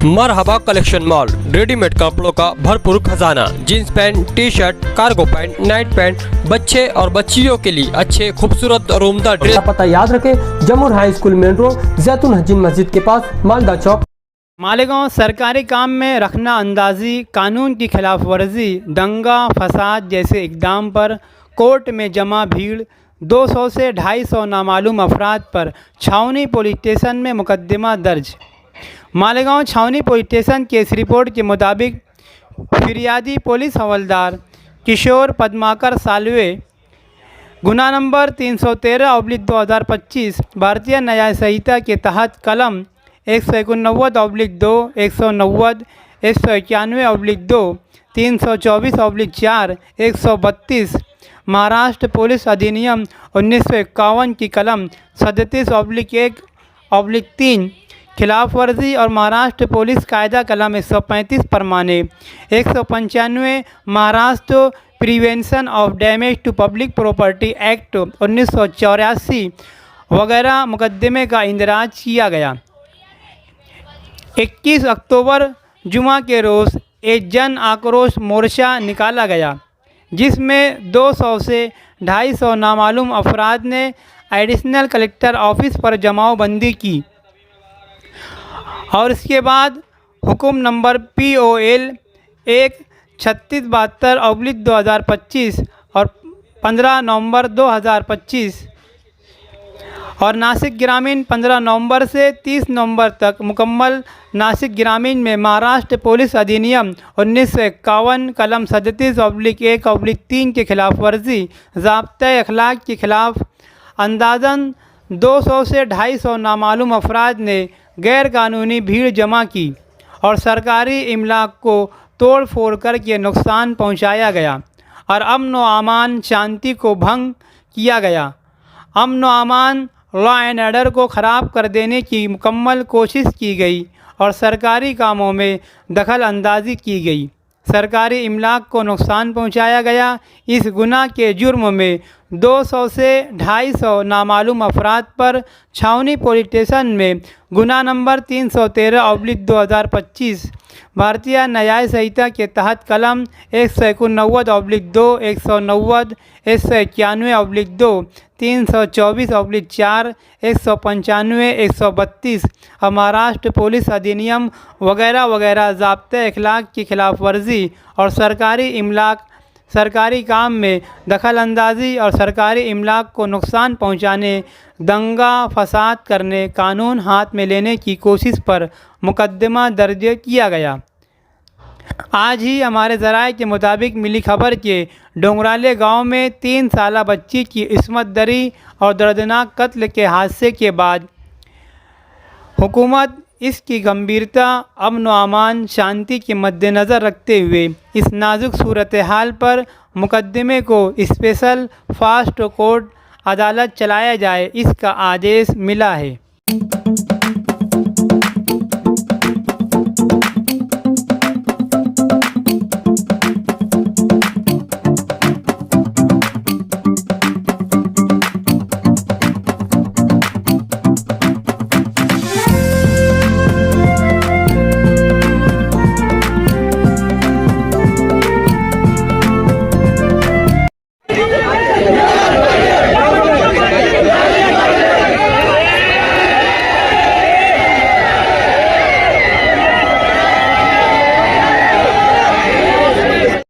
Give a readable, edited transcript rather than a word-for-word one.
मरहबा collection mall, readymade कपड़ों का भरपूर खजाना। Jeans pant, T shirt, cargo pant, night pant, बच्चे और बच्चियों के लिए अच्छे खूबसूरत और उम्दा ड्रेस। पता याद रखें, जमुर हाई स्कूल मेन रोड, जैतून हजीन मस्जिद के पास, मालदा चौक। मालेगांव सरकारी काम में रखना अंदाजी, कानून की खिलाफ वर्जी, दंगा फसाद जैसे इकदाम पर कोर्ट में जमा भीड़। 200 से 250 नामालूम अफराद पर छावनी पुलिस स्टेशन में मुकदमा दर्ज। मालेगांव छावनी पुलिस स्टेशन की इस रिपोर्ट के मुताबिक फिरियादी पुलिस हवलदार किशोर पद्माकर सालवे गुना नंबर 313/2025 भारतीय न्याय संहिता के तहत कलम 189/2, 190, 191/2, 324/4, 132 महाराष्ट्र पुलिस अधिनियम 1951 की कलम 37/1/3 खिलाफ वर्जी और महाराष्ट्र पुलिस कायदा कलम 135 परमाने 195 Maharashtra prevention of damage to public property act 1984 वगैरह मुकदमे का इंदराज किया गया। 21 अक्टूबर जुमा के रोज़ एक जन आक्रोश मोर्चा निकाला गया, जिसमें 200 से 250 नामालूम अफराद ने एडिशनल कलेक्टर ऑफिस पर जमावबंदी की और इसके बाद हुक्म नंबर POL 1-3672/2025 और 15 नवंबर 2025 और नासिक ग्रामीण 15 नवंबर से 30 नवंबर तक मुकम्मल नासिक ग्रामीण में महाराष्ट्र पुलिस अधिनियम 1951 कलम 37/1/3 के खिलाफ वर्जी ज़ाब्ते अखलाक के खिलाफ अंदाज़न 200 से 250 नामालूम अफराद ने गैर कानूनी भीड़ जमा की और सरकारी इमलाक को तोड़ फोड़ करके नुकसान पहुंचाया गया और अमन व अमान शांति को भंग किया गया। अमन व अमान लॉ एंड ऑर्डर को ख़राब कर देने की मुकम्मल कोशिश की गई और सरकारी कामों में दखल अंदाजी की गई। सरकारी इमलाक को नुकसान पहुंचाया गया। इस गुनाह के जुर्म में 200 से 250 नामालूम अफराद पर छावनी पुलिस स्टेशन में गुना नंबर 313/2025 भारतीय न्याय संहिता के तहत कलम 189/2, 190, 191/2, 324/4, 195, 132 और महाराष्ट्र पुलिस अधिनियम वगैरह वगैरह ज़ाब्ते अखलाक की खिलाफ वर्जी और सरकारी इमलाक, सरकारी काम में दखल अंदाजी और सरकारी इमलाक को नुकसान पहुंचाने, दंगा फसाद करने, कानून हाथ में लेने की कोशिश पर मुकदमा दर्ज किया गया। आज ही हमारे ज़राए के मुताबिक मिली खबर के डोंगराले गांव में 3 साला बच्ची की इस्मत दरी और दर्दनाक कत्ल के हादसे के बाद हुकूमत इसकी गंभीरता, अमन व अमान, शांति के मद्देनज़र रखते हुए इस नाजुक सूरत हाल पर मुकदमे को स्पेशल फास्ट कोर्ट अदालत चलाया जाए, इसका आदेश मिला है।